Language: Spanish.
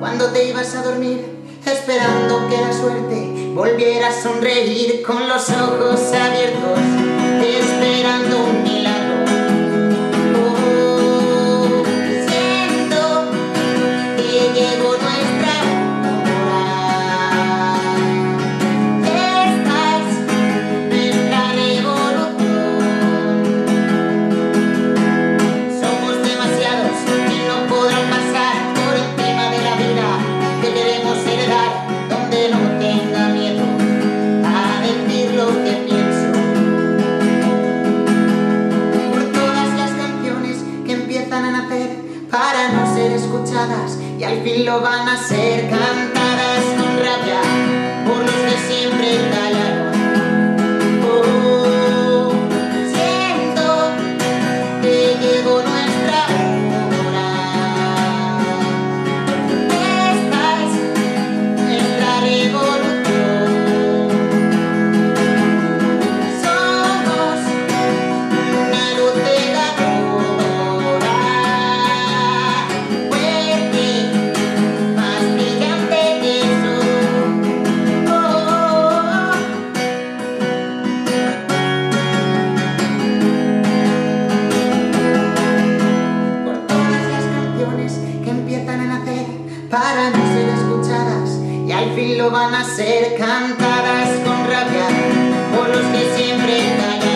cuando te ibas a dormir, esperando que la suerte volviera a sonreír con los ojos abiertos, esperando un milagro. Oh, siento que llegó nuestra hora. Esta es nuestra revolución. Somos demasiados que no podrán pasar por encima de la vida que queremos heredar, donde no tenga miedo a decir lo que pienso. Por todas las canciones que empiezan a nacer para no ser escuchadas y al fin lo van a ser, cantadas con rabia por los que siempre callaron. Oh, siento que llegó nuestra hora. Esta es nuestra revolución. Somos una luz cegadora, fuerte, más brillante que el sol. Oh, por todas las canciones que empiezan a nacer para no ser escuchadas y al fin lo van a ser, cantadas con rabia por los que siempre callan.